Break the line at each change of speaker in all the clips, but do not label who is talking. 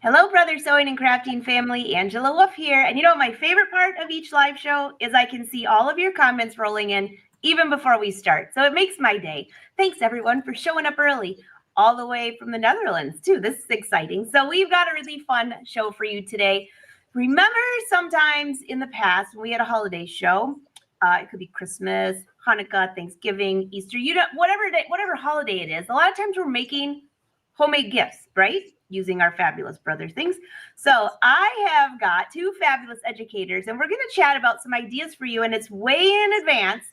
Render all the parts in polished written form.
Hello, Brother Sewing and Crafting family. Angela Wolf here. And you know, my favorite part of each live show is I can see all of your comments rolling in even before we start. So it makes my day. Thanks, everyone, for showing up early, all the way from the Netherlands, too. This is exciting. So we've got a really fun show for you today. Remember, sometimes in the past, when we had a holiday show, it could be Christmas, Hanukkah, Thanksgiving, Easter, whatever holiday it is. A lot of times we're making homemade gifts, right? Using our fabulous brother things. So I have got two fabulous educators, and we're going to chat about some ideas for you. And it's way in advance,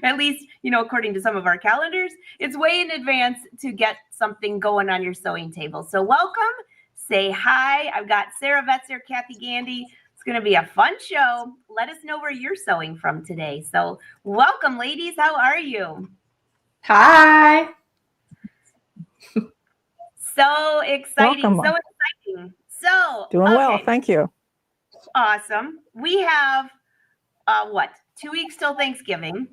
at least, according to some of our calendars, it's way in advance to get something going on your sewing table. So welcome, say hi. I've got Sara, Vetser, Cathy, Gandy. It's going to be a fun show. Let us know where you're sewing from today. So welcome, ladies. How are you?
Hi.
So exciting.
Welcome.
So exciting. So
doing well. Thank you.
Awesome. We have 2 weeks till Thanksgiving.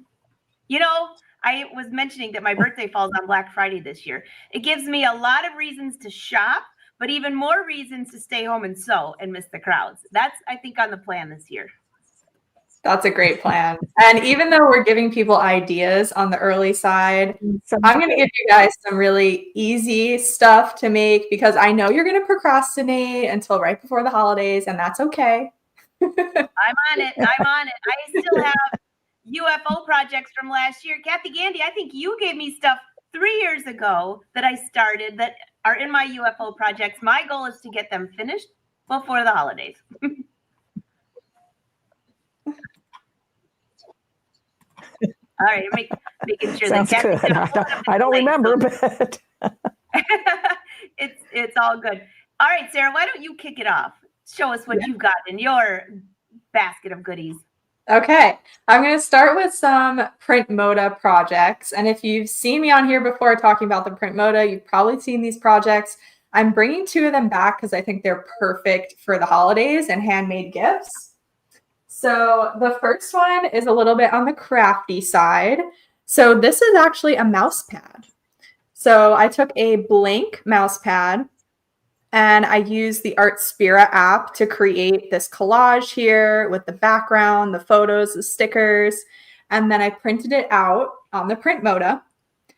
I was mentioning that my birthday falls on Black Friday this year. It gives me a lot of reasons to shop, but even more reasons to stay home and sew and miss the crowds. That's, I think, on the plan this year.
That's a great plan. And even though we're giving people ideas on the early side, I'm going to give you guys some really easy stuff to make because I know you're going to procrastinate until right before the holidays, and that's okay.
I'm on it. I still have UFO projects from last year. Cathy, Gandy, I think you gave me stuff 3 years ago that I started that are in my UFO projects. My goal is to get them finished before the holidays. All right, making sure
Sounds
that
good. I don't remember, but
it's all good. All right, Sara, why don't you kick it off? Show us what you've got in your basket of goodies.
Okay, I'm going to start with some PrintModa projects. And if you've seen me on here before talking about the PrintModa, you've probably seen these projects. I'm bringing two of them back because I think they're perfect for the holidays and handmade gifts. So the first one is a little bit on the crafty side. So this is actually a mouse pad. So I took a blank mouse pad and I used the Artspira app to create this collage here with the background, the photos, the stickers, and then I printed it out on the PrintModa.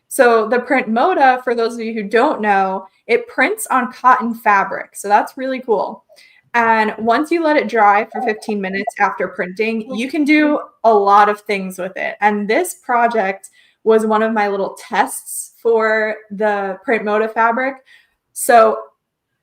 So the PrintModa, for those of you who don't know, it prints on cotton fabric. So that's really cool. And once you let it dry for 15 minutes after printing, you can do a lot of things with it. And this project was one of my little tests for the PrintModa fabric. So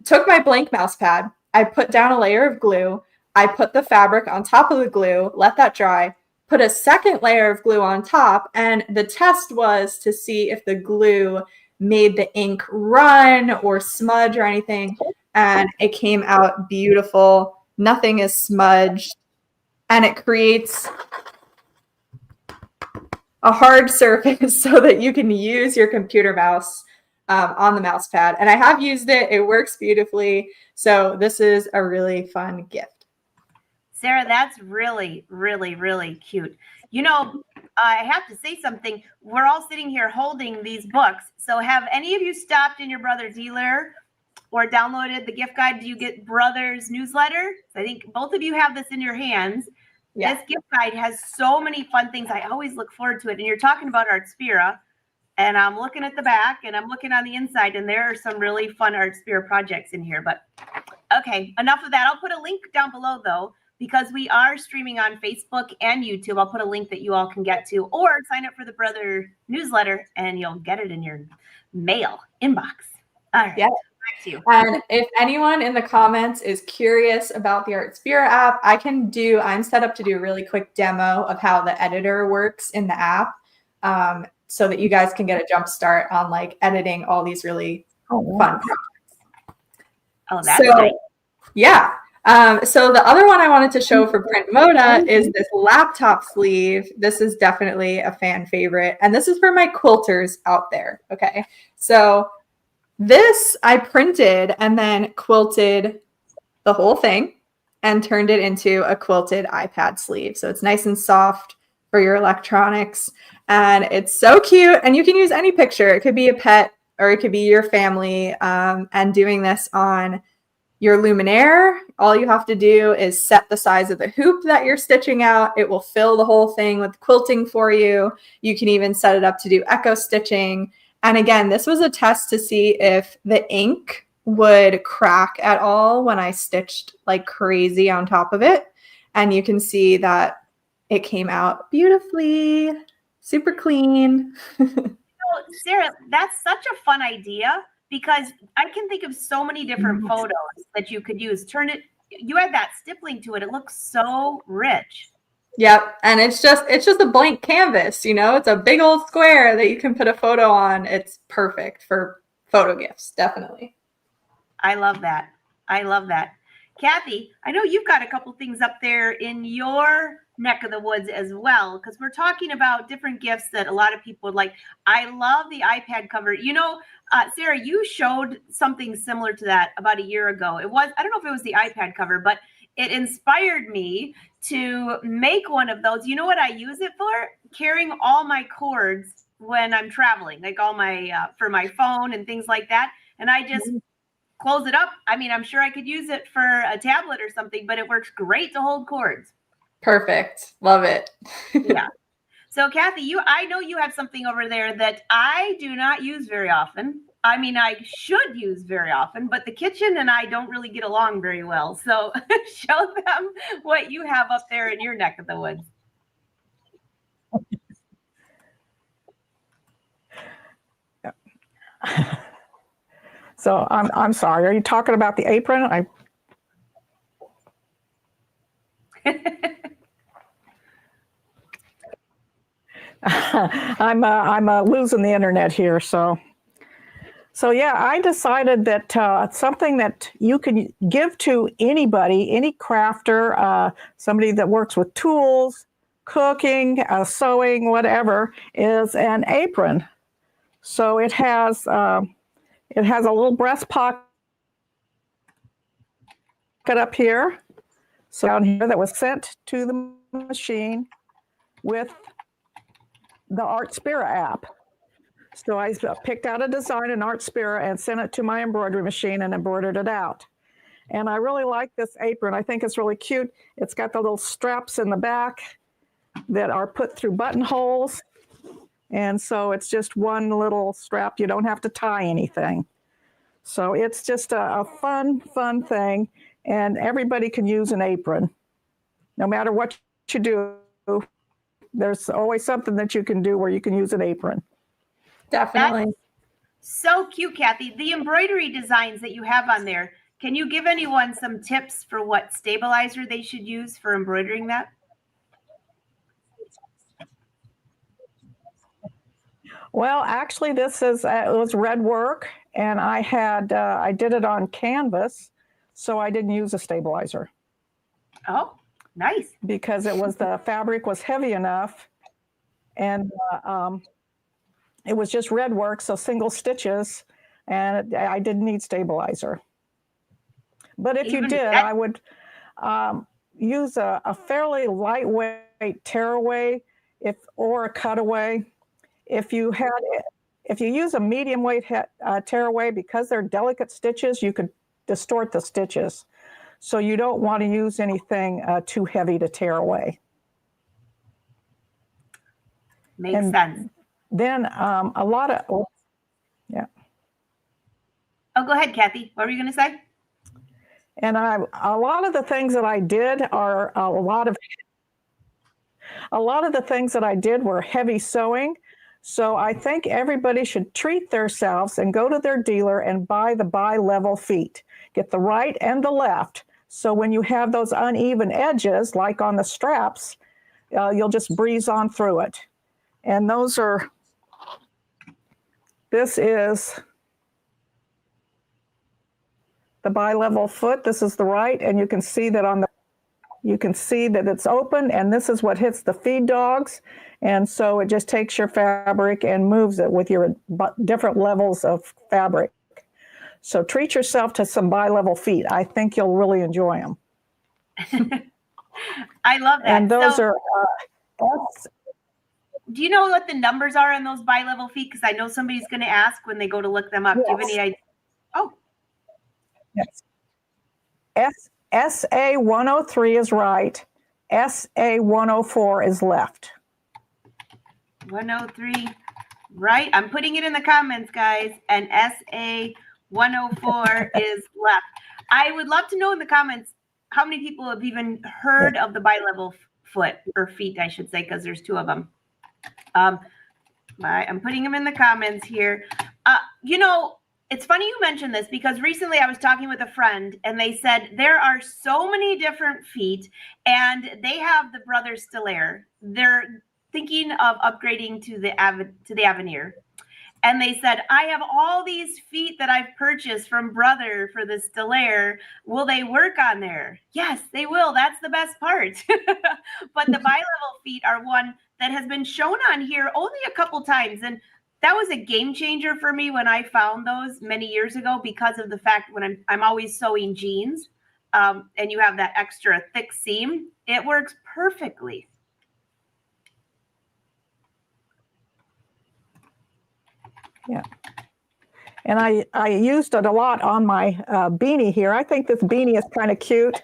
took my blank mouse pad, I put down a layer of glue, I put the fabric on top of the glue, let that dry, put a second layer of glue on top, and the test was to see if the glue made the ink run or smudge or anything. And it came out beautiful. Nothing is smudged. And it creates a hard surface so that you can use your computer mouse on the mouse pad. And I have used it. It works beautifully. So this is a really fun gift.
Sara, that's really, really, really cute. I have to say something. We're all sitting here holding these books. So have any of you stopped in your brother dealer or downloaded the gift guide? Do you get Brother's newsletter? I think both of you have this in your hands. Yeah. This gift guide has so many fun things. I always look forward to it. And you're talking about Artspira, and I'm looking at the back and I'm looking on the inside, and there are some really fun Artspira projects in here. But okay, enough of that. I'll put a link down below though, because we are streaming on Facebook and YouTube. I'll put a link that you all can get to, or sign up for the Brother newsletter and you'll get it in your mail inbox. All right.
Yeah. And if anyone in the comments is curious about the Artspira app, I'm set up to do a really quick demo of how the editor works in the app, so that you guys can get a jump start on like editing all these really fun projects.
Oh, that's nice.
Yeah. So the other one I wanted to show for PrintModa is this laptop sleeve. This is definitely a fan favorite. And this is for my quilters out there. Okay. So this I printed and then quilted the whole thing and turned it into a quilted iPad sleeve. So it's nice and soft for your electronics. And it's so cute. And you can use any picture. It could be a pet or it could be your family. And doing this on your luminaire. All you have to do is set the size of the hoop that you're stitching out. It will fill the whole thing with quilting for you. You can even set it up to do echo stitching. And again, this was a test to see if the ink would crack at all when I stitched like crazy on top of it. And you can see that it came out beautifully, super clean.
Sara, that's such a fun idea because I can think of so many different photos that you could use. You add that stippling to it. It looks so rich.
Yep. And it's just a blank canvas, you know, it's a big old square that you can put a photo on. It's perfect for photo gifts. Definitely.
I love that. I love that. Cathy, I know you've got a couple things up there in your neck of the woods as well, because we're talking about different gifts that a lot of people would like. I love the iPad cover. You know, Sara, you showed something similar to that about a year ago. I don't know if it was the iPad cover, but it inspired me to make one of those. You know what I use it for? Carrying all my cords when I'm traveling, like all my, for my phone and things like that. And I just close it up. I mean, I'm sure I could use it for a tablet or something, but it works great to hold cords.
Perfect. Love it.
Yeah. So Cathy, I know you have something over there that I do not use very often. I mean, I should use very often, but the kitchen and I don't really get along very well. So show them what you have up there in your neck of the woods.
So I'm sorry. Are you talking about the apron? I'm losing the internet here. So yeah, I decided that something that you can give to anybody, any crafter, somebody that works with tools, cooking, sewing, whatever, is an apron. So it has a little breast pocket up here, so down here, that was sent to the machine with the Artspira app. So I picked out a design in Artspira and sent it to my embroidery machine and embroidered it out. And I really like this apron. I think it's really cute. It's got the little straps in the back that are put through buttonholes. And so it's just one little strap. You don't have to tie anything. So it's just a fun thing. And everybody can use an apron. No matter what you do, there's always something that you can do where you can use an apron.
Definitely.
That's so cute, Cathy. The embroidery designs that you have on there, can you give anyone some tips for what stabilizer they should use for embroidering that?
Well, actually, this is it was red work, and I did it on canvas, so I didn't use a stabilizer.
Oh, nice.
Because the fabric was heavy enough, and it was just red work, so single stitches, and I didn't need stabilizer. But if you did, I would use a fairly lightweight tearaway or a cutaway. If you use a medium weight tearaway, because they're delicate stitches, you could distort the stitches. So you don't want to use anything too heavy to tear away.
Makes sense.
Then a lot of, yeah.
Oh, go ahead, Cathy. What were you going to say?
And a lot of the things that I did are a lot of the things that I did were heavy sewing. So I think everybody should treat themselves and go to their dealer and buy the bi-level feet. Get the right and the left. So when you have those uneven edges, like on the straps, you'll just breeze on through it. And this is the bi-level foot. This is the right, and you can see that it's open, and this is what hits the feed dogs. And so it just takes your fabric and moves it with your different levels of fabric. So treat yourself to some bi-level feet. I think you'll really enjoy them.
I love that.
And those are.
Do you know what the numbers are on those bi-level feet? Because I know somebody's going to ask when they go to look them up.
Yes.
Do you have any idea? Oh.
Yes. SA 103 is right. SA 104 is left.
103, right? I'm putting it in the comments, guys. And SA 104 is left. I would love to know in the comments how many people have even heard of the bi-level foot, or feet, I should say, because there's two of them. I'm putting them in the comments here. You know, it's funny you mentioned this, because recently I was talking with a friend and they said there are so many different feet, and they have the Brother Stellaire. They're thinking of upgrading to the Avenir. And they said, I have all these feet that I've purchased from Brother for the Stellaire. Will they work on there? Yes, they will. That's the best part. But the bi-level feet are one that has been shown on here only a couple times. And that was a game changer for me when I found those many years ago, because of the fact when I'm always sewing jeans, and you have that extra thick seam, it works perfectly.
Yeah. And I used it a lot on my beanie here. I think this beanie is kind of cute.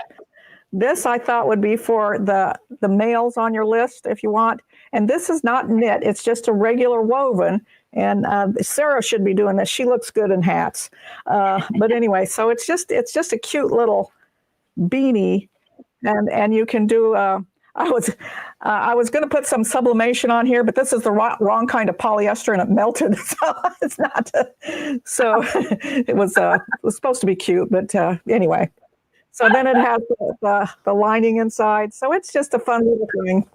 This I thought would be for the males on your list if you want. And this is not knit. It's just a regular woven. And Sara should be doing this. She looks good in hats. But anyway, so it's just a cute little beanie. And you can do, I was going to put some sublimation on here, but this is the wrong kind of polyester and it melted. So it's not, so it was supposed to be cute, but anyway. So then it has the lining inside. So it's just a fun little thing.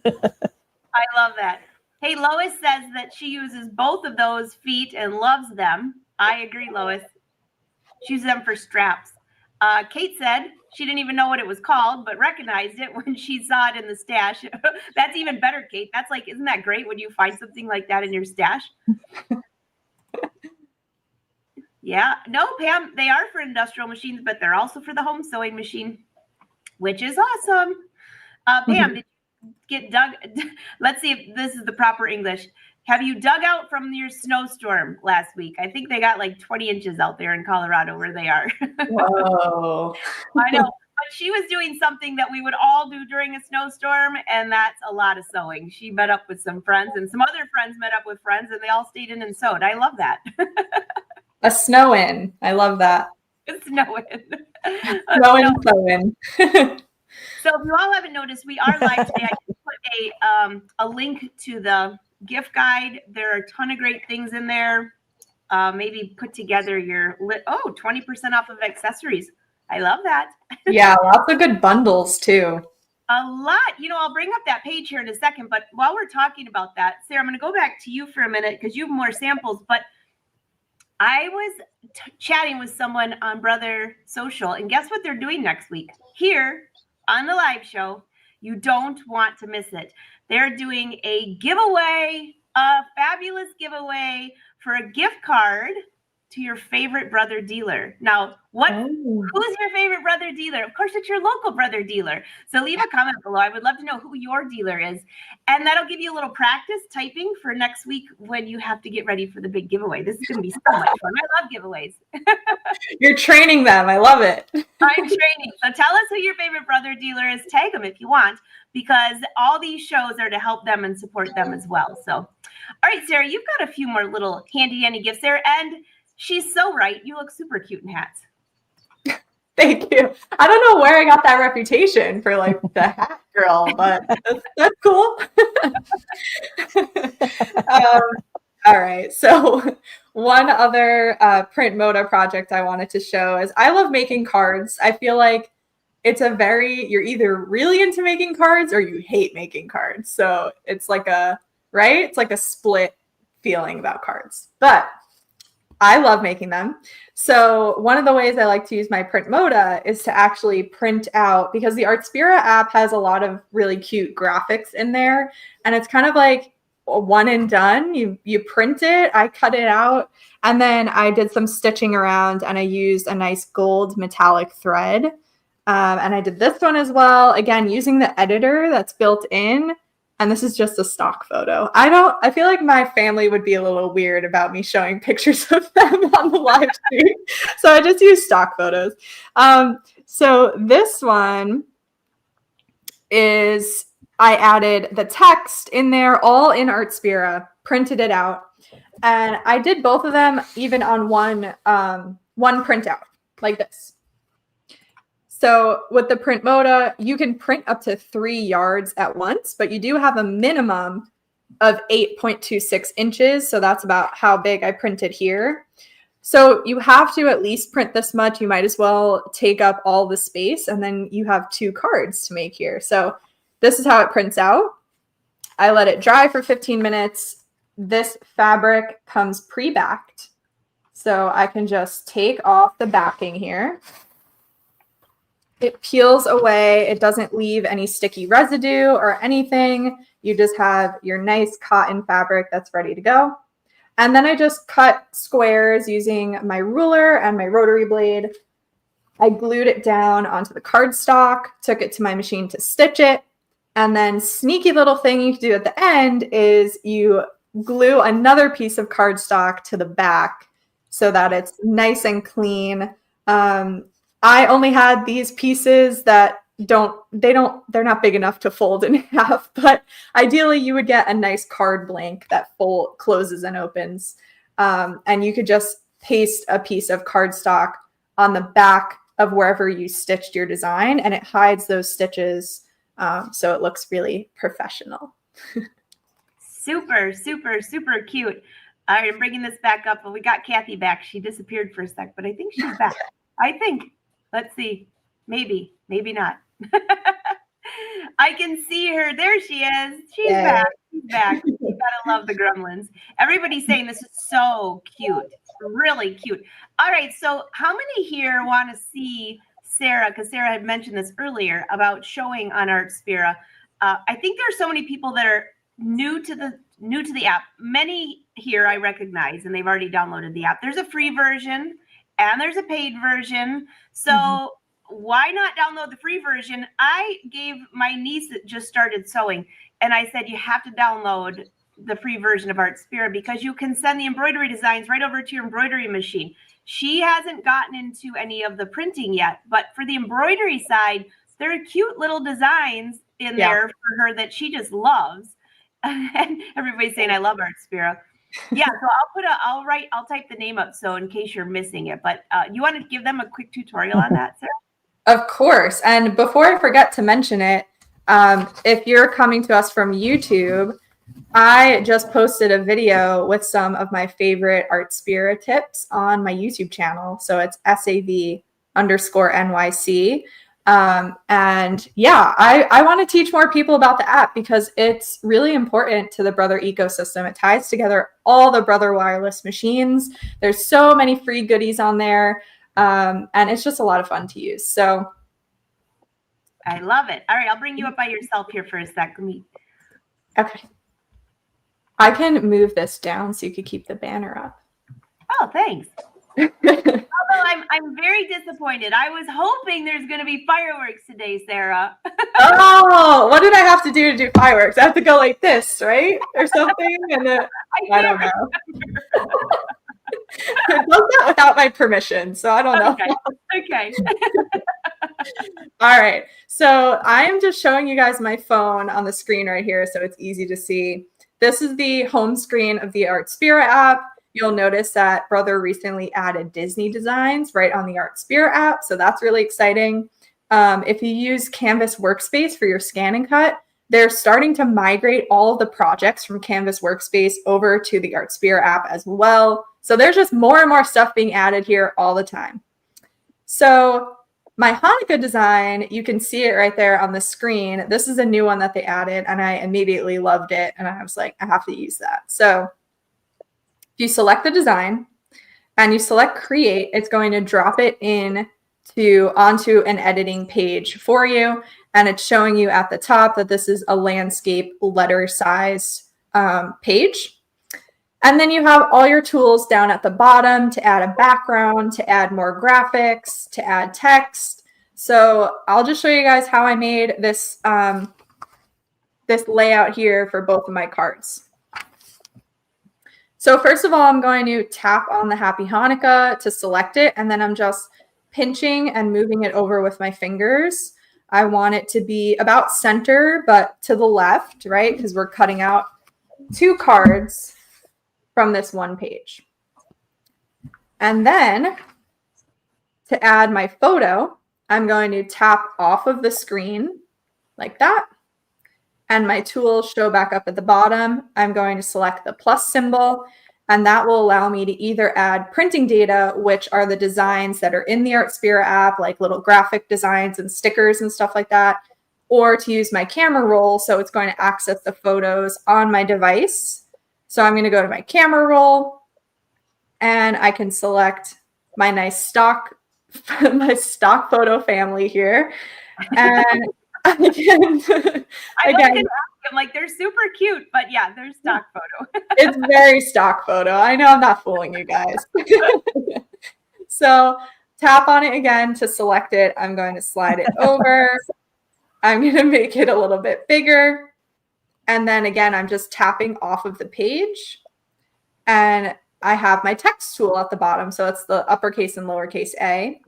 I love that. Hey, Lois says that she uses both of those feet and loves them. I agree, Lois. She uses them for straps. Kate said she didn't even know what it was called, but recognized it when she saw it in the stash. That's even better, Kate. That's like, isn't that great when you find something like that in your stash? Yeah. No, Pam, they are for industrial machines, but they're also for the home sewing machine, which is awesome. Pam, did you get dug? Let's see if this is the proper English. Have you dug out from your snowstorm last week? I think they got like 20 inches out there in Colorado where they are.
Whoa.
I know. But she was doing something that we would all do during a snowstorm, and that's a lot of sewing. She met up with some friends, and some other friends met up with friends, and they all stayed in and sewed. I love that.
A snow-in. I love that.
A snow-in.
Snow-in.
So if you all haven't noticed, we are live today. I can put a link to the gift guide. There are a ton of great things in there. Maybe put together your 20% off of accessories. I love that.
Yeah, lots of good bundles too.
A lot. You know, I'll bring up that page here in a second, but while we're talking about that, Sara, I'm going to go back to you for a minute because you have more samples. But I was chatting with someone on Brother Social, and guess what they're doing next week? Here on the live show, you don't want to miss it. They're doing a giveaway, a fabulous giveaway for a gift card to your favorite Brother dealer. Now, who's your favorite Brother dealer? Of course, it's your local Brother dealer. So leave a comment below. I would love to know who your dealer is. And that'll give you a little practice typing for next week when you have to get ready for the big giveaway. This is going to be so much fun. I love giveaways.
You're training them. I love it.
I'm training. So tell us who your favorite Brother dealer is. Tag them if you want, because all these shows are to help them and support them as well. So, all right, Sara, you've got a few more little handy dandy gifts there. And she's so right. You look super cute in hats.
Thank you. I don't know where I got that reputation for like the hat girl, but that's cool. All right. So one other PrintModa project I wanted to show is I love making cards. I feel like you're either really into making cards or you hate making cards. So it's like it's like a split feeling about cards, but I love making them. So one of the ways I like to use my PrintModa is to actually print out, because the Artspira app has a lot of really cute graphics in there. And it's kind of like a one and done. You print it, I cut it out, and then I did some stitching around and I used a nice gold metallic thread. And I did this one as well. Again, using the editor that's built in. And this is just a stock photo. I feel like my family would be a little weird about me showing pictures of them on the live stream. So I just use stock photos. So this one is, I added the text in there, all in Artspira, printed it out. And I did both of them even on one printout like this. So with the PrintModa, you can print up to 3 yards at once, but you do have a minimum of 8.26 inches. So that's about how big I printed here. So you have to at least print this much. You might as well take up all the space, and then you have 2 cards to make here. So this is how it prints out. I let it dry for 15 minutes. This fabric comes pre-backed. So I can just take off the backing here. It peels away. It doesn't leave any sticky residue or anything. You just have your nice cotton fabric that's ready to go. And then I just cut squares using my ruler and my rotary blade. I glued it down onto the cardstock, took it to my machine to stitch it. And then sneaky little thing you can do at the end is you glue another piece of cardstock to the back so that it's nice and clean. I only had these pieces that they're not big enough to fold in half, but ideally you would get a nice card blank that closes and opens. And you could just paste a piece of cardstock on the back of wherever you stitched your design, and it hides those stitches. So it looks really professional.
Super, super, super cute. All right, I'm bringing this back up, but we got Cathy back. She disappeared for a sec, but I think she's back. I think. Let's see. Maybe, maybe not. I can see her. There she is. She's back. She's back. You gotta love the gremlins. Everybody's saying this is so cute. It's really cute. All right. So how many here want to see Sara? Because Sara had mentioned this earlier about showing on Artspira. I think there are so many people that are new to the app. Many here I recognize, and they've already downloaded the app. There's a free version and there's a paid version. So why not download the free version? I gave my niece that just started sewing, and I said, you have to download the free version of Artspira because you can send the embroidery designs right over to your embroidery machine. She hasn't gotten into any of the printing yet, but for the embroidery side, there are cute little designs in there for her that she just loves. And everybody's saying, I love Artspira. Yeah, so I'll type the name up so in case you're missing it. But you want to give them a quick tutorial on that, Sara?
Of course. And before I forget to mention it, if you're coming to us from YouTube, I just posted a video with some of my favorite Artspira tips on my YouTube channel. So it's SAV_NYC. And yeah, I want to teach more people about the app because it's really important to the Brother ecosystem. It ties together all the Brother wireless machines. There's so many free goodies on there. And it's just a lot of fun to use. So
I love it. All right, I'll bring you up by yourself here for a sec.
Okay. I can move this down so you could keep the banner up.
Oh, thanks. Although I'm very disappointed. I was hoping there's going to be fireworks today, Sara.
Oh, what did I have to do fireworks? I have to go like this, right? Or something? And then, I don't know. It does that without my permission, so I don't know.
Okay.
All right. So I am just showing you guys my phone on the screen right here so it's easy to see. This is the home screen of the Artspira app. You'll notice that Brother recently added Disney designs right on the Artspira app, so that's really exciting. If you use Canvas Workspace for your scan and cut, they're starting to migrate all of the projects from Canvas Workspace over to the Artspira app as well. So there's just more and more stuff being added here all the time. So my Hanukkah design, you can see it right there on the screen. This is a new one that they added, and I immediately loved it. And I was like, I have to use that. So if you select the design and you select create, it's going to drop it onto an editing page for you. And it's showing you at the top that this is a landscape letter size page. And then you have all your tools down at the bottom to add a background, to add more graphics, to add text. So I'll just show you guys how I made this this layout here for both of my cards. So first of all, I'm going to tap on the Happy Hanukkah to select it, and then I'm just pinching and moving it over with my fingers. I want it to be about center, but to the left, right? Because we're cutting out 2 cards from this one page. And then to add my photo, I'm going to tap off of the screen like that. And my tools show back up at the bottom. I'm going to select the plus symbol, and that will allow me to either add printing data, which are the designs that are in the Artspira app, like little graphic designs and stickers and stuff like that, or to use my camera roll. So it's going to access the photos on my device. So I'm going to go to my camera roll, and I can select my nice stock photo family here. And again,
I'm like, they're super cute, but yeah, they're stock photo.
It's very stock photo. I know I'm not fooling you guys. So tap on it again to select it. I'm going to slide it over. I'm going to make it a little bit bigger. And then again, I'm just tapping off of the page. And I have my text tool at the bottom. So it's the uppercase and lowercase a.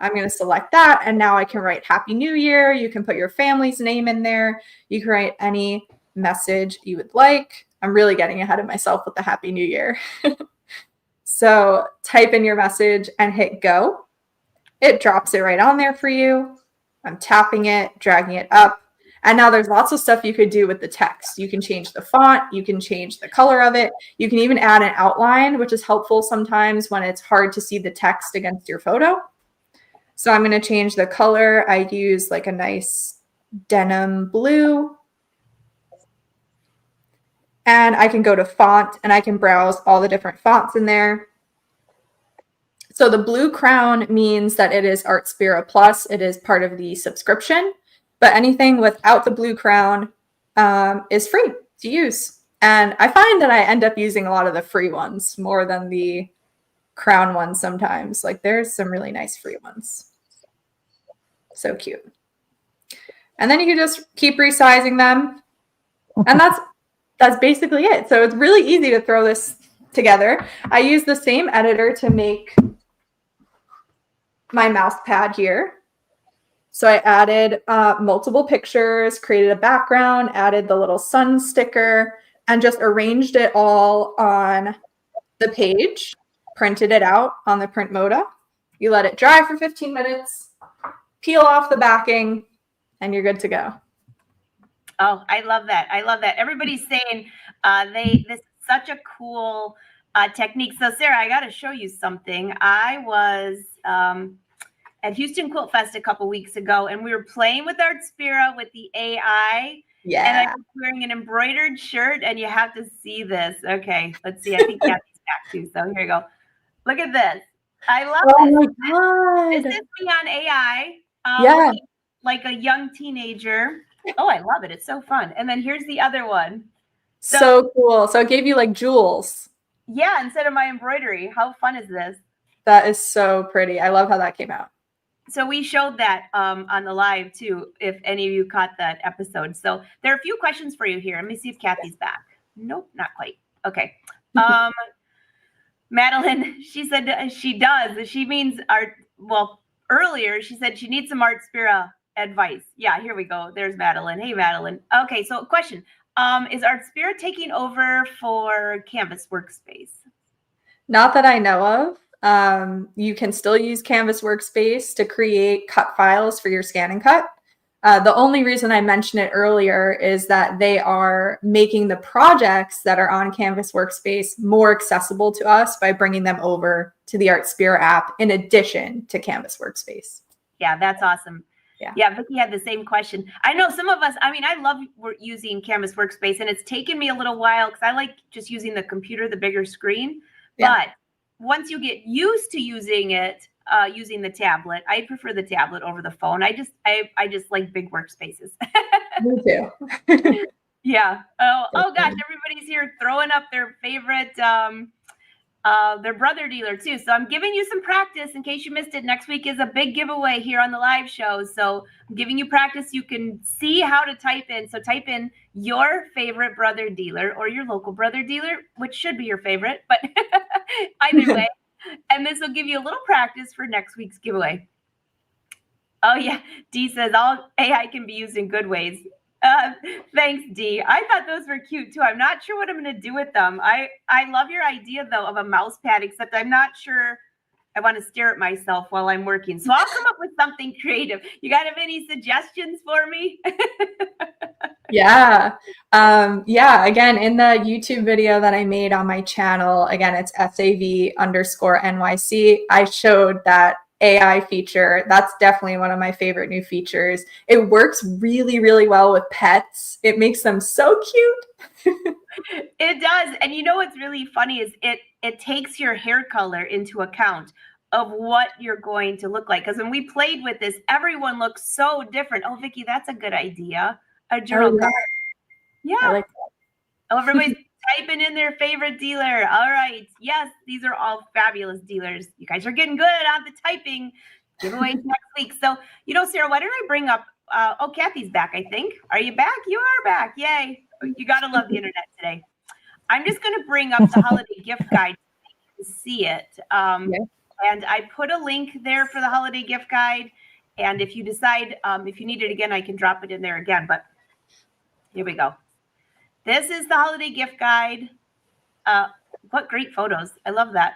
I'm going to select that. And now I can write Happy New Year. You can put your family's name in there. You can write any message you would like. I'm really getting ahead of myself with the Happy New Year. So type in your message and hit go. It drops it right on there for you. I'm tapping it, dragging it up. And now there's lots of stuff you could do with the text. You can change the font. You can change the color of it. You can even add an outline, which is helpful sometimes when it's hard to see the text against your photo. So I'm going to change the color. I use like a nice denim blue. And I can go to font and I can browse all the different fonts in there. So the blue crown means that it is Artspira Plus. It is part of the subscription. But anything without the blue crown is free to use. And I find that I end up using a lot of the free ones more than the crown ones sometimes. Like there's some really nice free ones. So cute. And then you can just keep resizing them. And that's basically it. So it's really easy to throw this together. I use the same editor to make my mouse pad here. So I added multiple pictures, created a background, added the little sun sticker, and just arranged it all on the page, printed it out on the PrintModa. You let it dry for 15 minutes, peel off the backing, and you're good to go.
Oh, I love that. I love that. Everybody's saying this is such a cool technique. So Sara, I got to show you something. I was at Houston Quilt Fest a couple weeks ago, and we were playing with Artspira with the AI.
Yeah.
And I was wearing an embroidered shirt, and you have to see this. Okay, let's see. I think Cathy's back too. So here you go. Look at this. I love this.
Oh my God.
This is me on AI.
Yeah.
Like a young teenager. Oh, I love it. It's so fun. And then here's the other one.
So cool. So it gave you like jewels.
Yeah, instead of my embroidery. How fun is this?
That is so pretty. I love how that came out.
So we showed that on the live too, if any of you caught that episode. So there are a few questions for you here. Let me see if Cathy's back. Nope, not quite. Okay. Madeline, she said she does. She means earlier she said she needs some Artspira advice. Yeah, here we go. There's Madeline. Hey, Madeline. Okay, so question. Is Artspira taking over for Canvas Workspace?
Not that I know of. You can still use Canvas Workspace to create cut files for your scan and cut. The only reason I mentioned it earlier is that they are making the projects that are on Canvas Workspace more accessible to us by bringing them over to the Artspira app in addition to Canvas Workspace.
Yeah, that's awesome. Yeah, Vicky had the same question. I know some of us, I mean, I love using Canvas Workspace, and it's taken me a little while because I like just using the computer, the bigger screen. Yeah. But once you get used to using it, using the tablet, I prefer the tablet over the phone. I just like big workspaces.
Me too.
Yeah. Oh gosh, everybody's here throwing up their favorite their brother dealer too. So I'm giving you some practice in case you missed it. Next week is a big giveaway here on the live show. So I'm giving you practice. You can see how to type in. So type in your favorite brother dealer or your local brother dealer, which should be your favorite, but either way. And this will give you a little practice for next week's giveaway. Oh yeah, Dee says all AI can be used in good ways. Thanks, Dee. I thought those were cute too. I'm not sure what I'm going to do with them. I love your idea though of a mouse pad, except I'm not sure I want to stare at myself while I'm working. So I'll come up with something creative. You got have any suggestions for me?
Yeah. Again, in the YouTube video that I made on my channel, again, it's SAV_NYC. I showed that AI feature. That's definitely one of my favorite new features. It works really, really well with pets. It makes them so cute.
It does. And you know what's really funny is it takes your hair color into account of what you're going to look like. Because when we played with this, everyone looks so different. Oh, Vicki, that's a good idea. A journal card. Yeah.
I like that.
Oh, everybody's typing in their favorite dealer. All right. Yes, these are all fabulous dealers. You guys are getting good on the typing. Giveaways next week. So, Sara, why don't I bring up, Cathy's back, I think. Are you back? You are back. Yay. You got to love the internet today. I'm just going to bring up the holiday gift guide to see it. And I put a link there for the holiday gift guide. And if you decide, if you need it again, I can drop it in there again. But here we go. This is the holiday gift guide. What great photos. I love that.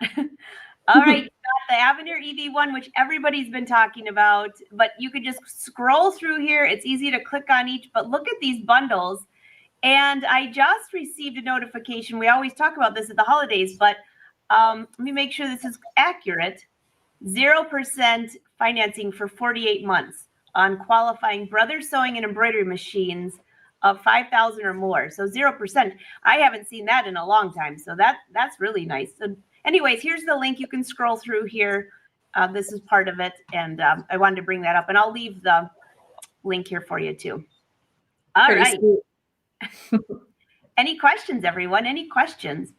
All right. Got the Avenir EV1, which everybody's been talking about, but you could just scroll through here. It's easy to click on each, but look at these bundles. And I just received a notification. We always talk about this at the holidays, but let me make sure this is accurate. 0% financing for 48 months on qualifying brother sewing and embroidery machines of 5,000 or more. So 0%. I haven't seen that in a long time. So that's really nice. So anyways, here's the link. You can scroll through here. This is part of it. And I wanted to bring that up. And I'll leave the link here for you too. All right. Any questions, everyone? Any questions?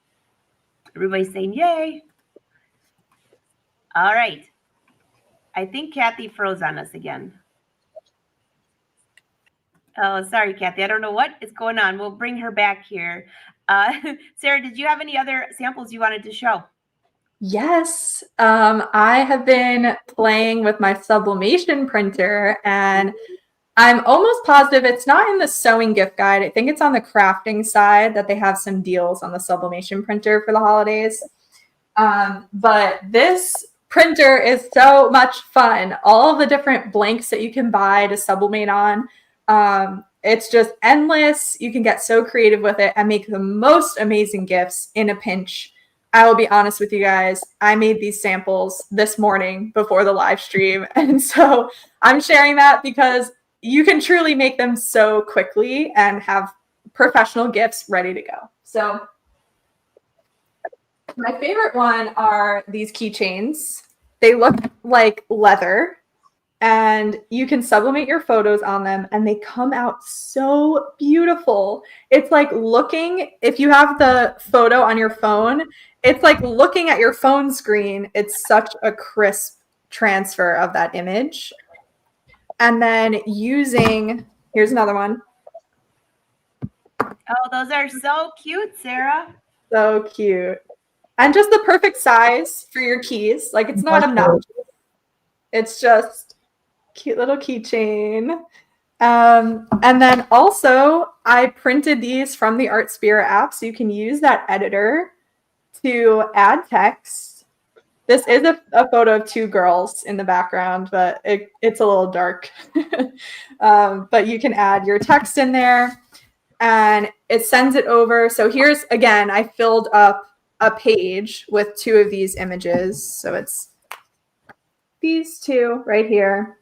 Everybody's saying yay. All right. I think Cathy froze on us again. Oh, sorry, Cathy. I don't know what is going on. We'll bring her back here. Sara, did you have any other samples you wanted to show?
Yes. I have been playing with my Sublimation printer, and I'm almost positive it's not in the sewing gift guide. I think it's on the crafting side that they have some deals on the Sublimation printer for the holidays. But this printer is so much fun. All of the different blanks that you can buy to sublimate on. It's just endless. You can get so creative with it and make the most amazing gifts in a pinch. I will be honest with you guys. I made these samples this morning before the live stream. And so I'm sharing that because you can truly make them so quickly and have professional gifts ready to go. So my favorite one are these keychains. They look like leather, and you can sublimate your photos on them, and they come out so beautiful. It's like looking, if you have the photo on your phone, it's like looking at your phone screen. It's such a crisp transfer of that image. And then using, here's another one.
Oh, those are so cute, Sara.
So cute. And just the perfect size for your keys. Like, it's not obnoxious. It's just cute little keychain. And then also, I printed these from the Artspira app, so you can use that editor to add text. This is a photo of two girls in the background, but it's a little dark. But you can add your text in there, and it sends it over. So here's, again, I filled up a page with two of these images. So it's these two right here.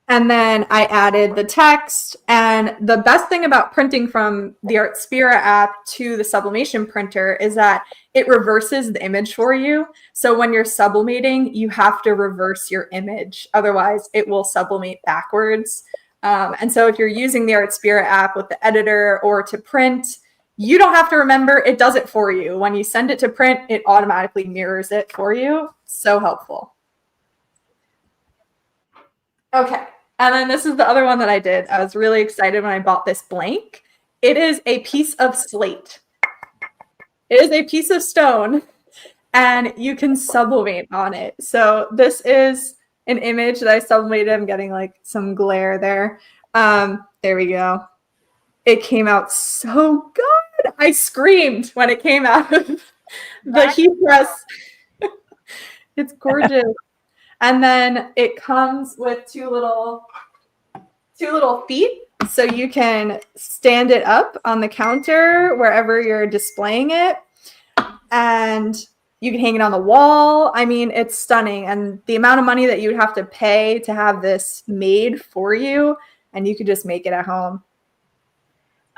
And then I added the text. And the best thing about printing from the Artspira app to the Sublimation printer is that it reverses the image for you. So when you're sublimating, you have to reverse your image. Otherwise, it will sublimate backwards. And so if you're using the Artspira app with the editor or to print, You don't have to remember, it does it for you. When you send it to print, it automatically mirrors it for you. So helpful. Okay, and then this is the other one that I did. I was really excited when I bought this blank. It is a piece of slate. It is a piece of stone, and you can sublimate on it. So this is an image that I sublimated. I'm getting like some glare there. There we go. It came out so good. I screamed when it came out of the heat press. It's gorgeous. And then it comes with two little feet, so you can stand it up on the counter wherever you're displaying it, and you can hang it on the wall. I mean, it's stunning. And the amount of money that you would have to pay to have this made for you, and you could just make it at home.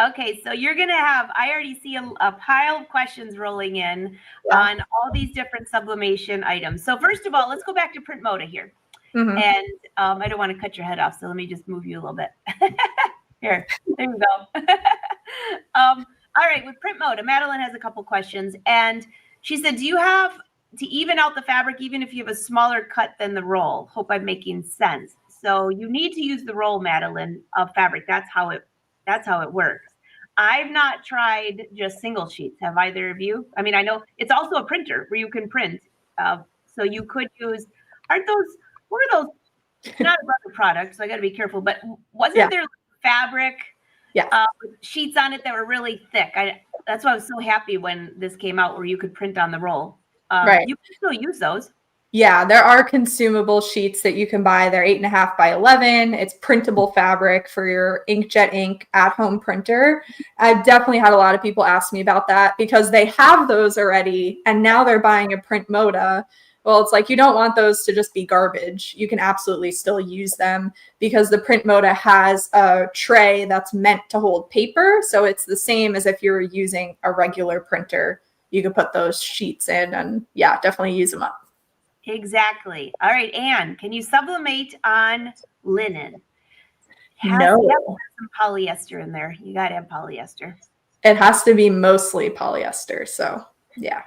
Okay, so you're going to have, I already see a pile of questions rolling in on all these different sublimation items. So first of all, let's go back to PrintModa here.
Mm-hmm.
And I don't want to cut your head off, so let me just move you a little bit. Here, there you go. All right, with PrintModa, Madeline has a couple questions. And she said, do you have to even out the fabric, even if you have a smaller cut than the roll? Hope I'm making sense. So you need to use the roll, Madeline, of fabric. That's how it works. I've not tried just single sheets. Have either of you? I mean, I know it's also a printer where you can print. So you could use, what are those? It's not a rubber product, so I got to be careful. But wasn't there fabric with sheets on it that were really thick? That's why I was so happy when this came out where you could print on the roll.
Right.
You can still use those.
Yeah, there are consumable sheets that you can buy. They're 8.5 by 11. It's printable fabric for your inkjet ink at-home printer. I've definitely had a lot of people ask me about that because they have those already, and now they're buying a PrintModa. Well, it's like you don't want those to just be garbage. You can absolutely still use them because the PrintModa has a tray that's meant to hold paper. So it's the same as if you were using a regular printer. You could put those sheets in and definitely use them up.
Exactly. All right, Anne, can you sublimate on linen?
No.
You have to have some polyester in there. You got to have polyester.
It has to be mostly polyester. So, yeah.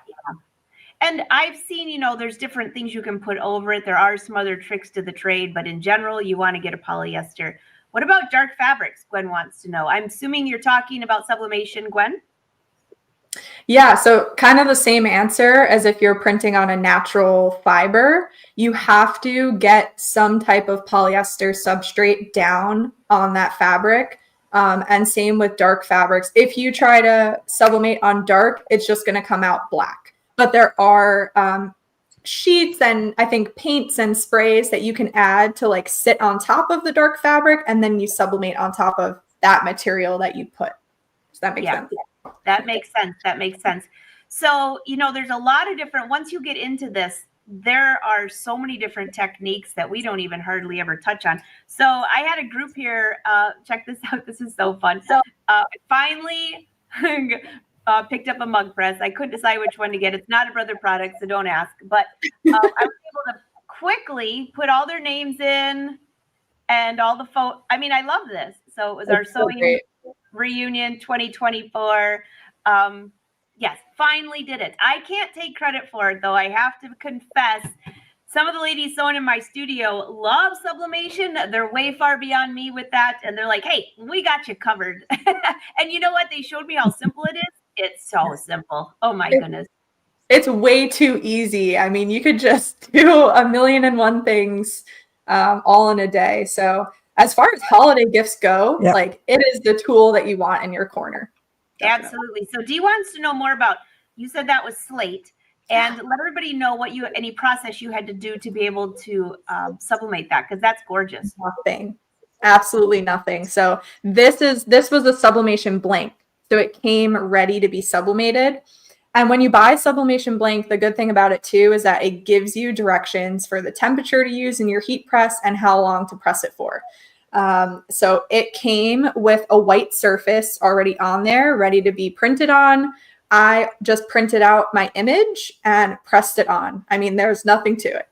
And I've seen, there's different things you can put over it. There are some other tricks to the trade, but in general, you want to get a polyester. What about dark fabrics? Gwen wants to know. I'm assuming you're talking about sublimation, Gwen?
Yeah, so kind of the same answer as if you're printing on a natural fiber. You have to get some type of polyester substrate down on that fabric. And same with dark fabrics. If you try to sublimate on dark, it's just going to come out black. But there are sheets and I think paints and sprays that you can add to like sit on top of the dark fabric, and then you sublimate on top of that material that you put. Does that make sense?
That makes sense. That makes sense. So, there's a lot of different, once you get into this, there are so many different techniques that we don't even hardly ever touch on. So I had a group here. Check this out. This is so fun. So finally picked up a mug press. I couldn't decide which one to get. It's not a brother product, so don't ask. But I was able to quickly put all their names in and all the I mean, I love this. So it was our sewing reunion 2024. Yes, finally did it. I can't take credit for it, though. I have to confess, some of the ladies sewing in my studio love sublimation. They're way far beyond me with that. And they're like, hey, we got you covered. And you know what? They showed me how simple it is. It's so simple. Oh, my goodness.
It's way too easy. I mean, you could just do 1,000,001 things all in a day. So as far as holiday gifts go, like it is the tool that you want in your corner. Definitely.
Absolutely. So Dee wants to know more about, you said that was slate, and let everybody know what any process you had to do to be able to sublimate that, because that's gorgeous.
Nothing. Absolutely nothing. So this was a sublimation blank. So it came ready to be sublimated. And when you buy sublimation blank, the good thing about it too is that it gives you directions for the temperature to use in your heat press and how long to press it for. So it came with a white surface already on there, ready to be printed on. I just printed out my image and pressed it on. I mean, there's nothing to it.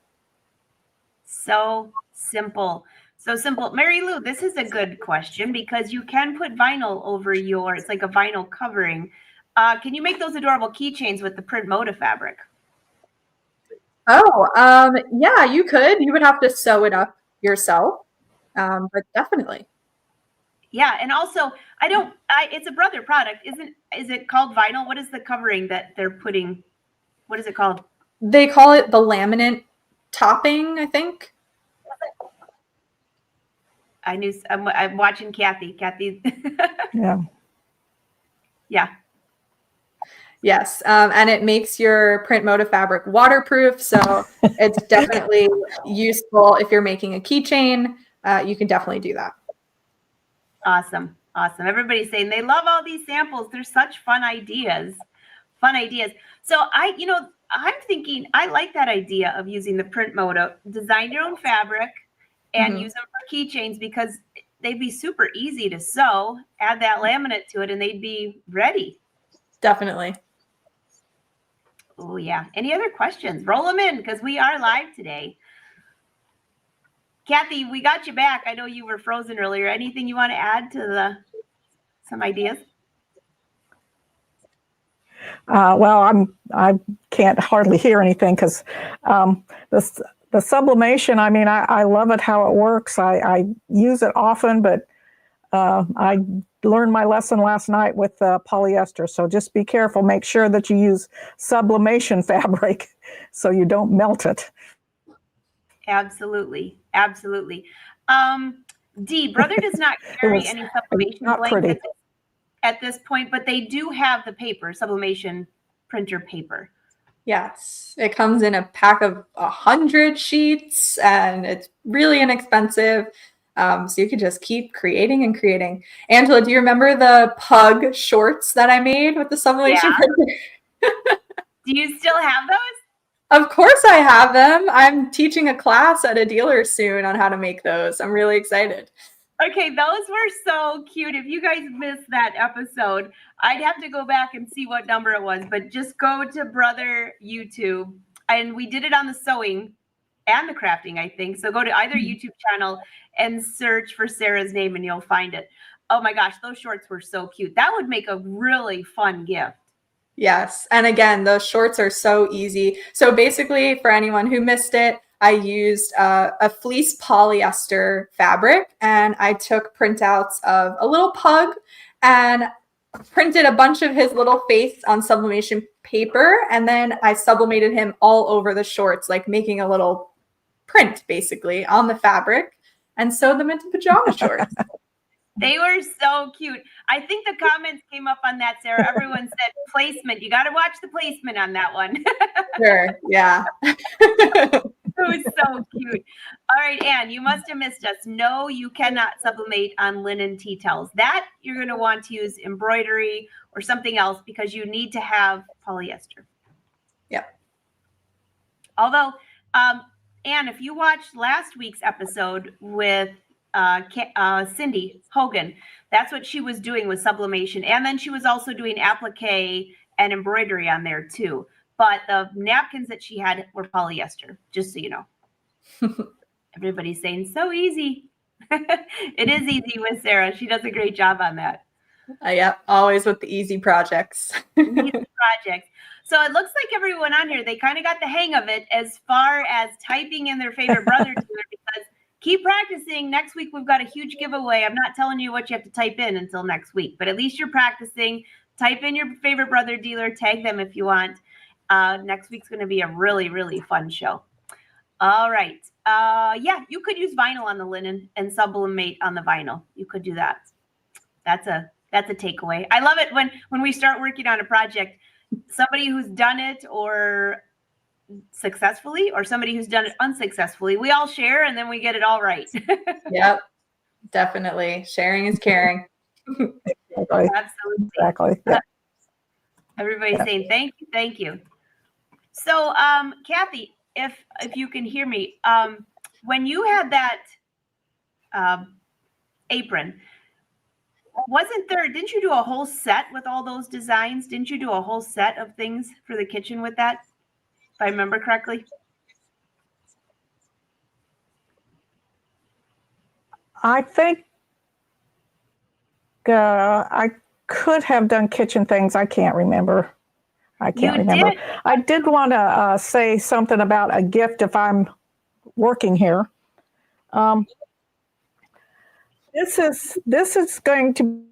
So simple. So simple. Mary Lou, this is a good question because you can put vinyl over it's like a vinyl covering. Can you make those adorable keychains with the PrintModa fabric?
Oh, yeah, you could. You would have to sew it up yourself, but definitely.
Yeah, and also it's a Brother product, is it called vinyl? What is the covering that they're putting? What is it called?
They call it the laminate topping, I think.
I'm watching Cathy. Cathy.
Yeah.
Yeah.
Yes, and it makes your PrintModa fabric waterproof, so it's definitely useful if you're making a keychain. You can definitely do that.
Awesome. Awesome. Everybody's saying they love all these samples. They're such fun ideas. Fun ideas. So I'm thinking I like that idea of using the PrintModa, design your own fabric and use them for keychains because they'd be super easy to sew, add that laminate to it, and they'd be ready.
Definitely.
Oh, yeah. Any other questions? Roll them in because we are live today. Cathy, we got you back. I know you were frozen earlier. Anything you want to add to some ideas?
Well, I can't hardly hear anything because the sublimation. I mean, I love it how it works. I use it often, but I learned my lesson last night with polyester. So just be careful. Make sure that you use sublimation fabric so you don't melt it.
Absolutely. Absolutely. Dee, Brother does not carry any sublimation blanks at this point, but they do have the paper, sublimation printer paper.
Yes, it comes in a pack of 100 sheets and it's really inexpensive. So you can just keep creating and creating. Angela, do you remember the pug shorts that I made with the sublimation printer?
Do you still have those?
Of course I have them. I'm teaching a class at a dealer soon on how to make those. I'm really excited.
Okay, those were so cute. If you guys missed that episode, I'd have to go back and see what number it was, but just go to Brother YouTube. And we did it on the sewing and the crafting, I think. So go to either YouTube channel and search for Sara's name and you'll find it. Oh my gosh, those shorts were so cute. That would make a really fun gift.
Yes. And again, those shorts are so easy. So basically, for anyone who missed it, I used a fleece polyester fabric and I took printouts of a little pug and printed a bunch of his little face on sublimation paper. And then I sublimated him all over the shorts, like making a little print basically on the fabric and sewed them into pajama shorts.
They were so cute. I think the comments came up on that, Sara. Everyone said placement. You got to watch the placement on that one.
Sure. Yeah.
It was so cute. All right, Anne, you must have missed us. No, you cannot sublimate on linen tea towels. That you're going to want to use embroidery or something else because you need to have polyester.
Yep.
Although, Anne, if you watched last week's episode with Cindy Hogan, that's what she was doing with sublimation. And then she was also doing applique and embroidery on there too. But the napkins that she had were polyester, just so you know. Everybody's saying so easy. It is easy with Sara. She does a great job on that.
Yep, always with the easy projects.
Easy projects. So it looks like everyone on here, they kind of got the hang of it as far as typing in their favorite brother dealer because keep practicing. Next week, we've got a huge giveaway. I'm not telling you what you have to type in until next week, but at least you're practicing. Type in your favorite brother dealer, tag them if you want. Next week's going to be a really, really fun show. All right. Yeah, you could use vinyl on the linen and sublimate on the vinyl. You could do that. That's a takeaway. I love it when we start working on a project, somebody who's done it or successfully or somebody who's done it unsuccessfully, we all share and then we get it all right.
Yep, definitely. Sharing is caring.
Absolutely.
Exactly. Yeah.
Everybody's saying thank you. So, Cathy, if you can hear me, when you had that apron, didn't you do a whole set with all those designs? Didn't you do a whole set of things for the kitchen with that, if I remember correctly?
I think I could have done kitchen things. I can't remember. I can't
You
remember.
did.
I did want to say something about a gift if I'm working here. This is going to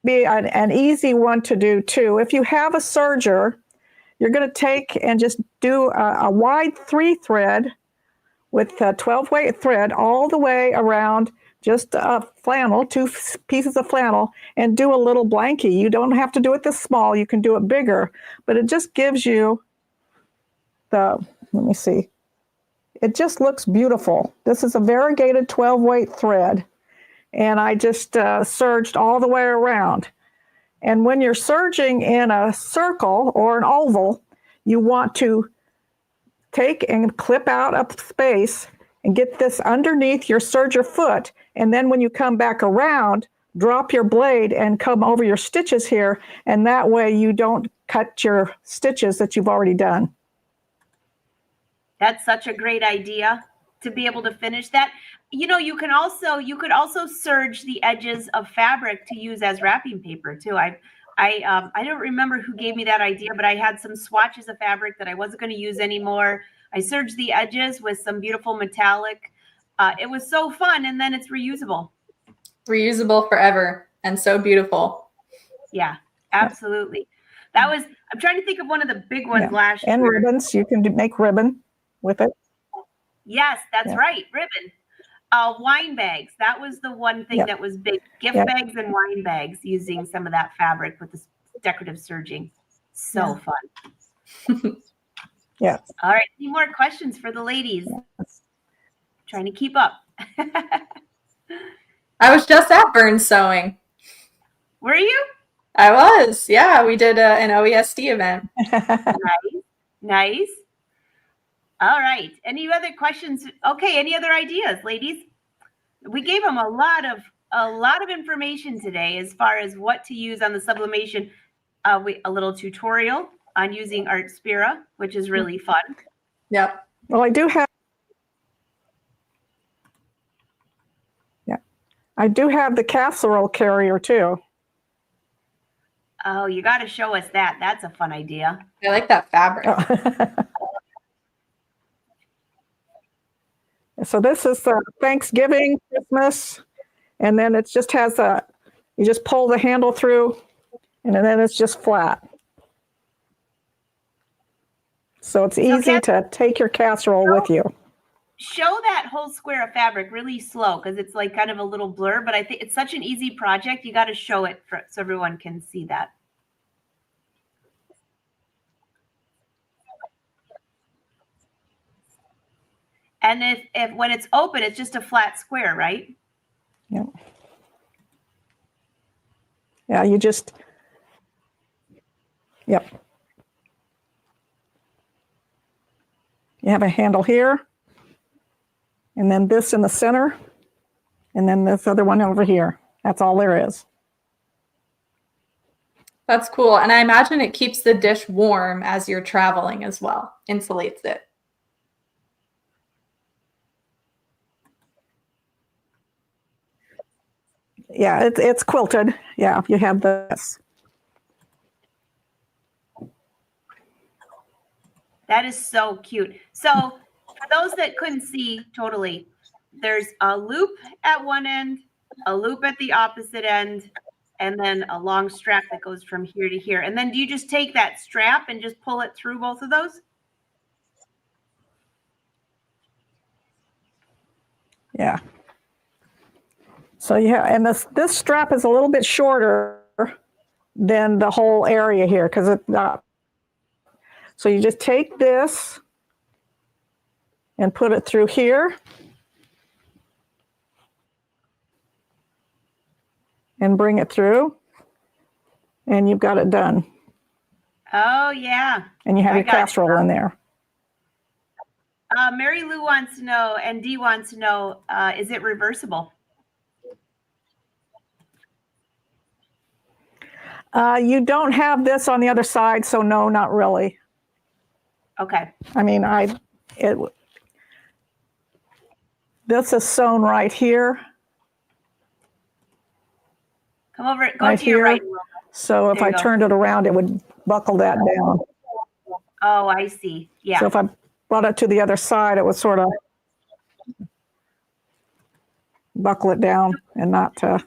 be an easy one to do too. If you have a serger, you're going to take and just do a wide 3-thread with a 12-weight thread all the way around just a flannel, 2 pieces of flannel, and do a little blankie. You don't have to do it this small. You can do it bigger, but it just gives you let me see. It just looks beautiful. This is a variegated 12-weight thread, and I just serged all the way around. And when you're serging in a circle or an oval, you want to take and clip out a space and get this underneath your serger foot. And then when you come back around, drop your blade and come over your stitches here. And that way you don't cut your stitches that you've already done.
That's such a great idea to be able to finish that. You know, you could also serge the edges of fabric to use as wrapping paper too. I don't remember who gave me that idea, but I had some swatches of fabric that I wasn't going to use anymore. I serged the edges with some beautiful metallic. It was so fun, and then it's reusable.
Reusable forever, and so beautiful.
Yeah, absolutely. That was. I'm trying to think of one of the big ones last year.
And ribbons, you can make ribbon with it.
Yes, that's right, ribbon. Wine bags. That was the one thing that was big. Gift bags and wine bags using some of that fabric with the decorative serging. So fun.
Yeah.
All right. Any more questions for the ladies? Trying to keep up.
I was just at Burn Sewing.
Were you?
I was. Yeah, we did an OESD event.
Nice. All right. Any other questions? Okay. Any other ideas, ladies? We gave them a lot of information today as far as what to use on the sublimation. A little tutorial on using Artspira, which is really fun.
Yep.
Well, I do have the casserole carrier too.
Oh, you got to show us that. That's a fun idea.
I like that fabric.
So this is Thanksgiving, Christmas, and then it just has you just pull the handle through, and then it's just flat. So it's easy to take your casserole with you.
Show that whole square of fabric really slow because it's like kind of a little blur, but I think it's such an easy project. You got to show it so everyone can see that. And if when it's open, it's just a flat square, right?
Yep. Yeah, you just, yep. You have a handle here, and then this in the center, and then this other one over here. That's all there is.
That's cool. And I imagine it keeps the dish warm as you're traveling as well, insulates it.
Yeah, it's quilted. Yeah, you have this.
That is so cute. So for those that couldn't see totally, there's a loop at one end, a loop at the opposite end, and then a long strap that goes from here to here. And then do you just take that strap and just pull it through both of those?
Yeah. So yeah, and this strap is a little bit shorter than the whole area here because it's not. So you just take this and put it through here. And bring it through. And you've got it done.
Oh, yeah.
And you have your casserole in there.
Mary Lou wants to know, and Dee wants to know, is it reversible?
You don't have this on the other side, so no, not really.
Okay.
I mean, this is sewn right here.
Come over, go
right
to your
here.
right.
So if
There
I
you go.
turned it around, it would buckle that down.
Oh, I see. Yeah.
So if I brought it to the other side, it would sort of buckle it down and not,
So,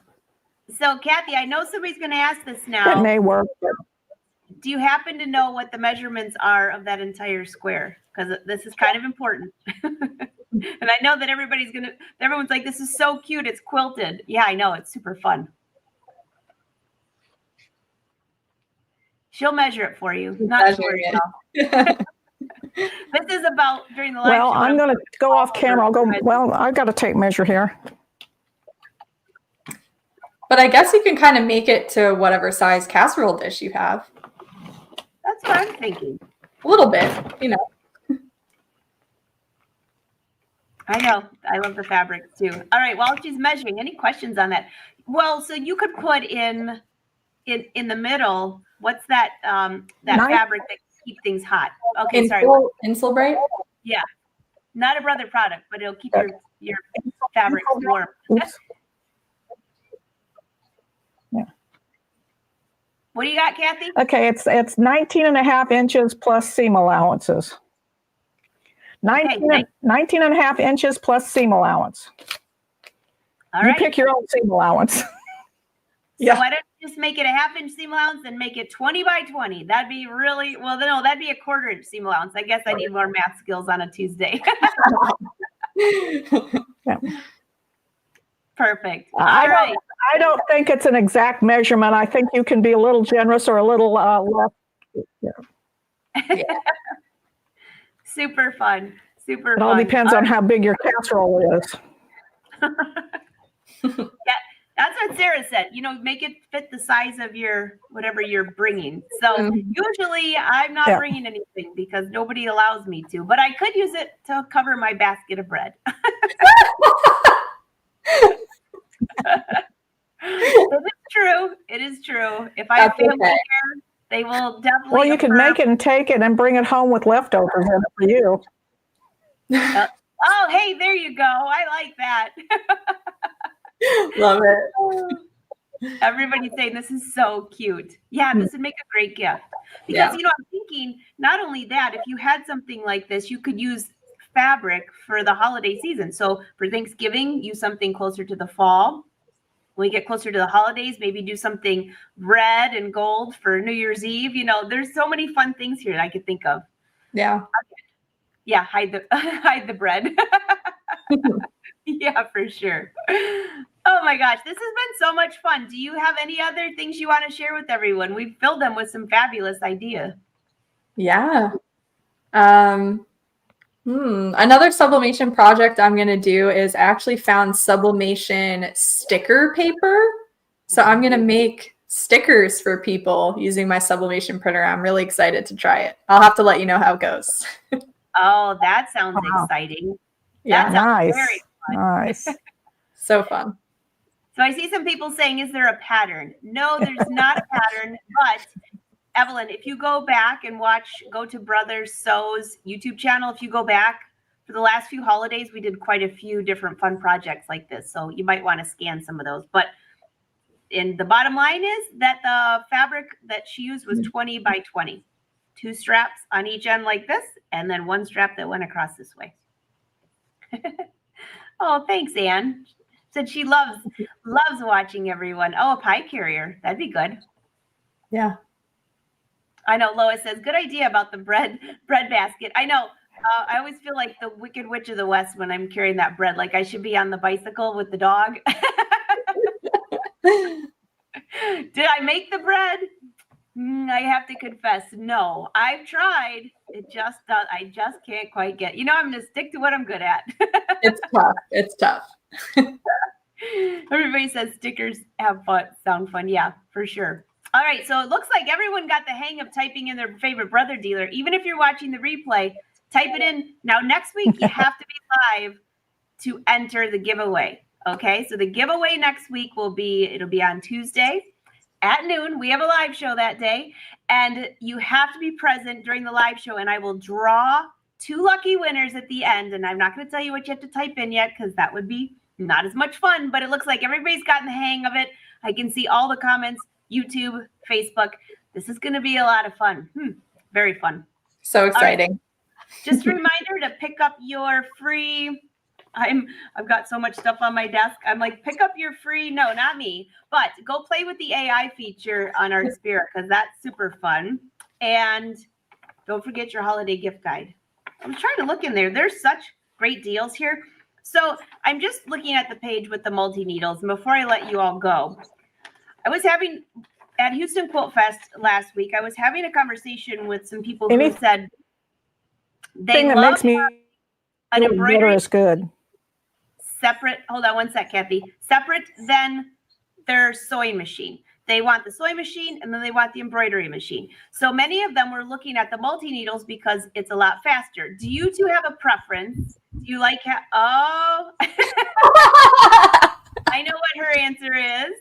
Cathy, I know somebody's going to ask this
it
now.
may work. But
Do you happen to know what the measurements are of that entire square? Because this is kind of important. And I know that everyone's like, this is so cute. It's quilted. Yeah, I know. It's super fun. She'll measure it for you. Not to worry about. This is about during the live
well,
show.
I'm going to go off camera. I've got a tape measure here.
But I guess you can kind of make it to whatever size casserole dish you have.
That's what I'm thinking.
A little bit, you know.
I know. I love the fabric too. All right. While she's measuring, any questions on that? Well, so you could put in the middle. What's that? That fabric that keep things hot. Okay, sorry.
Insulbrite?
Yeah, not a brother product, but it'll keep your fabric warm.
Oops.
What do you got, Cathy?
Okay, it's 19 and a half inches plus seam allowances. 19 and a half inches plus seam allowance.
All
You
right.
pick your own seam allowance.
So
Yeah.
why don't you just make it a 1/2 inch seam allowance and make it 20 by 20? That'd be really, well, no, that'd be a 1/4 inch seam allowance. I guess I need more math skills on a Tuesday.
Yeah.
Perfect.
I
All right.
don't think it's an exact measurement. I think you can be a little generous or a little less. Yeah.
Super fun. Super
It
fun.
all depends on how big your casserole is.
Yeah, that's what Sara said. You know, make it fit the size of your whatever you're bringing. So usually I'm not bringing anything because nobody allows me to, but I could use it to cover my basket of bread. It is true. It is true. If I have family here, they will definitely.
Well, you can make it and take it and bring it home with leftovers in it for you.
Oh, hey, there you go. I like that.
Love it.
Everybody's saying this is so cute. Yeah, this would make a great gift. Because, you know, I'm thinking not only that, if you had something like this, you could use fabric for the holiday season. So for Thanksgiving, use something closer to the fall. When we get closer to the holidays, maybe do something red and gold for New Year's Eve. You know, there's so many fun things here that I could think of.
Yeah.
Yeah, hide the bread. Yeah, for sure. Oh my gosh, this has been so much fun. Do you have any other things you want to share with everyone? We've filled them with some fabulous ideas.
Yeah. Another sublimation project I'm going to do is actually found sublimation sticker paper. So I'm going to make stickers for people using my sublimation printer. I'm really excited to try it. I'll have to let you know how it goes.
Oh, that sounds exciting.
Yeah.
That sounds
Nice.
very fun.
Nice.
So fun.
So I see some people saying, is there a pattern? No, there's not a pattern, but Evelyn, if you go back and go to Brothers Sew's YouTube channel, if you go back for the last few holidays, we did quite a few different fun projects like this. So you might want to scan some of those. But the bottom line is that the fabric that she used was 20 by 20. 2 straps on each end like this, and then 1 strap that went across this way. Oh, thanks, Anne. Said she loves watching everyone. Oh, a pie carrier. That'd be good.
Yeah.
I know Lois says, good idea about the bread basket. I know. I always feel like the Wicked Witch of the West when I'm carrying that bread. Like I should be on the bicycle with the dog. Did I make the bread? I have to confess, no. I've tried. I just can't quite get. You know, I'm going to stick to what I'm good at.
It's tough. It's tough.
Everybody says stickers sound fun. Yeah, for sure. All right, so it looks like everyone got the hang of typing in their favorite brother dealer. Even if you're watching the replay, type it in. Now, next week, you have to be live to enter the giveaway. Okay, so the giveaway next week it'll be on Tuesday at noon. We have a live show that day, and you have to be present during the live show, and I will draw 2 lucky winners at the end. And I'm not going to tell you what you have to type in yet because that would be not as much fun, but it looks like everybody's gotten the hang of it. I can see all the comments. YouTube, Facebook. This is going to be a lot of fun. Very fun.
So exciting.
Just a reminder to pick up your free. I've got so much stuff on my desk. I'm like, pick up your free. No, not me. But go play with the AI feature on Artspira because that's super fun. And don't forget your holiday gift guide. I was trying to look in there. There's such great deals here. So I'm just looking at the page with the multi-needles. And before I let you all go, I was having at Houston Quilt Fest last week, I was having a conversation with some people who said they
that
love
makes me
an embroidery
is good.
Separate, hold on one sec, Cathy. Separate than their sewing machine. They want the sewing machine and then they want the embroidery machine. So many of them were looking at the multi-needles because it's a lot faster. Do you two have a preference? Do you like, oh, I know what her answer is.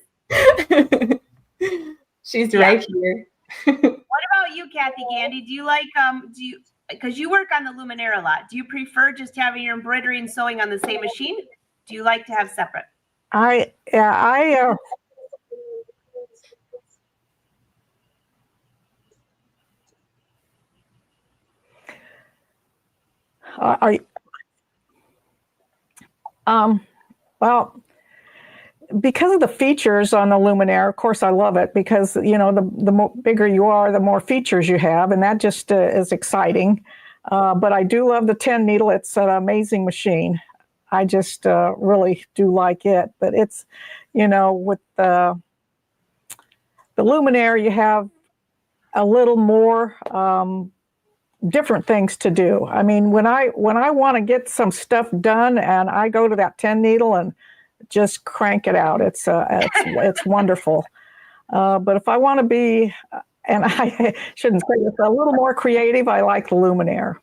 She's right here.
What about you, Cathy, Gandy? Do you like, because you work on the Luminaire a lot, do you prefer just having your embroidery and sewing on the same machine? Do you like to have separate?
I well, because of the features on the Luminaire, of course, I love it because, you know, the bigger you are, the more features you have, and that just is exciting. But I do love the 10 needle. It's an amazing machine. I just really do like it. But it's, you know, with the Luminaire, you have a little more different things to do. I mean, when I want to get some stuff done and I go to that 10 needle and just crank it out, it's wonderful. But if I want to be, and I shouldn't say this, a little more creative, I like the Luminaire.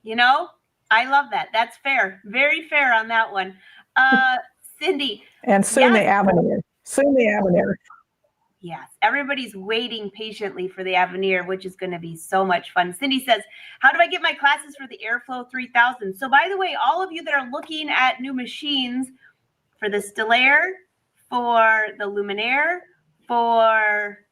You know, I love that. That's fair. Very fair on that one. Cindy.
And soon the Avenir. Soon the Avenir.
Yes, everybody's waiting patiently for the Avenir, which is going to be so much fun. Cindy says, how do I get my classes for the Airflow 3000? So by the way, all of you that are looking at new machines for the Stellaire, for the Luminaire, for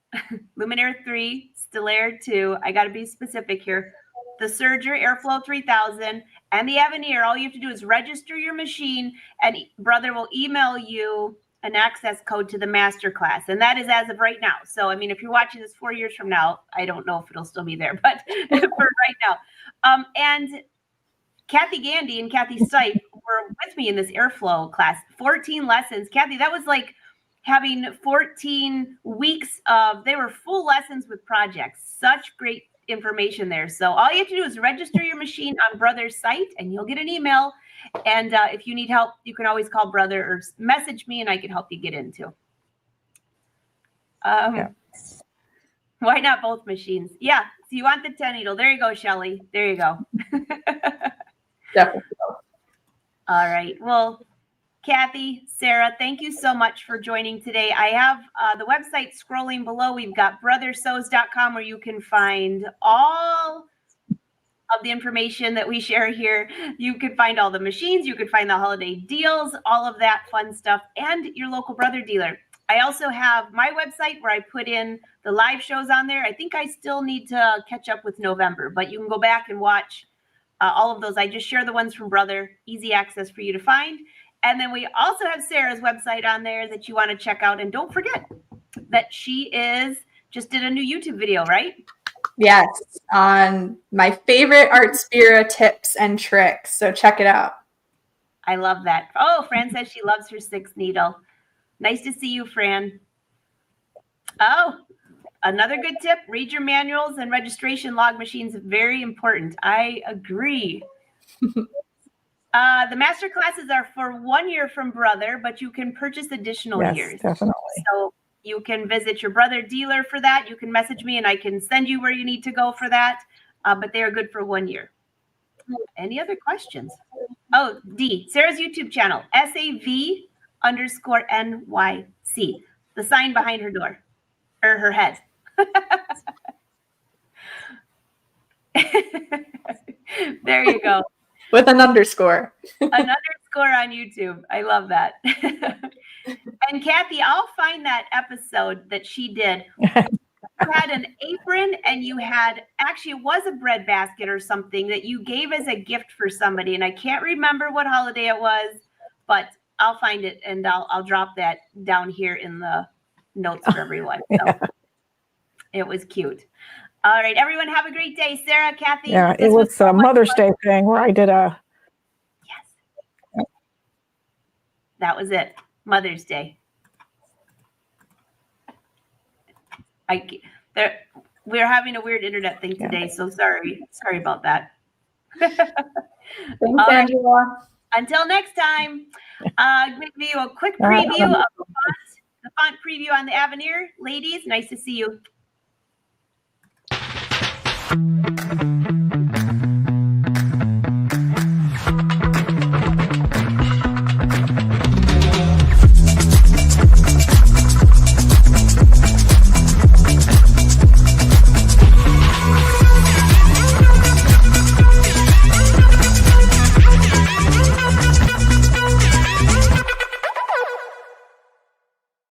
Luminaire 3, Stellaire 2, I got to be specific here, the Serger Airflow 3000, and the Avenir, all you have to do is register your machine, and Brother will email you an access code to the masterclass. And that is as of right now. So, I mean, if you're watching this 4 years from now, I don't know if it'll still be there, but for right now. And Cathy Gandy and Cathy Stipe were with me in this Airflow class, 14 lessons. Cathy, that was like having 14 weeks of, they were full lessons with projects. Such great information there. So all you have to do is register your machine on Brother's site and you'll get an email. And if you need help, you can always call Brother or message me and I can help you get into. Why not both machines? Yeah. So you want the 10 needle. There you go, Shelly. There you go.
Definitely.
All right. Well, Cathy, Sara, thank you so much for joining today. I have the website scrolling below. We've got brothersews.com where you can find all of the information that we share here. You could find all the machines, you could find the holiday deals, all of that fun stuff, and your local Brother dealer. I also have my website where I put in the live shows on there. I think I still need to catch up with November, but you can go back and watch all of those. I just share the ones from Brother, easy access for you to find. And then we also have Sara's website on there that you want to check out. And don't forget that she just did a new YouTube video, right?
Yes, on my favorite Artspira tips and tricks. So check it out.
I love that. Oh, Fran says she loves her 6 needle. Nice to see you, Fran. Oh, another good tip, read your manuals and registration log machines. Very important. I agree. The master classes are for 1 year from Brother, but you can purchase additional years.
Definitely.
So you can visit your Brother dealer for that. You can message me and I can send you where you need to go for that. But they are good for 1 year. Any other questions? Oh, D, Sara's YouTube channel, SAV_NYC. The sign behind her door or her head. There you go.
With an underscore.
An underscore on YouTube. I love that. And Cathy, I'll find that episode that she did. You had an apron and you had, actually it was a bread basket or something that you gave as a gift for somebody. And I can't remember what holiday it was, but I'll find it and I'll drop that down here in the notes for everyone. So it was cute. All right, everyone have a great day. Sara, Cathy.
Yeah,
this
it was
so
a
much
Mother's
fun.
Day thing where I did a.
Yes. That was it. Mother's Day. We're having a weird internet thing today, so sorry about that.
Thanks,
All right.
Angela.
Until next time, give you a quick preview of the font preview on the Avenir. Ladies, nice to see you.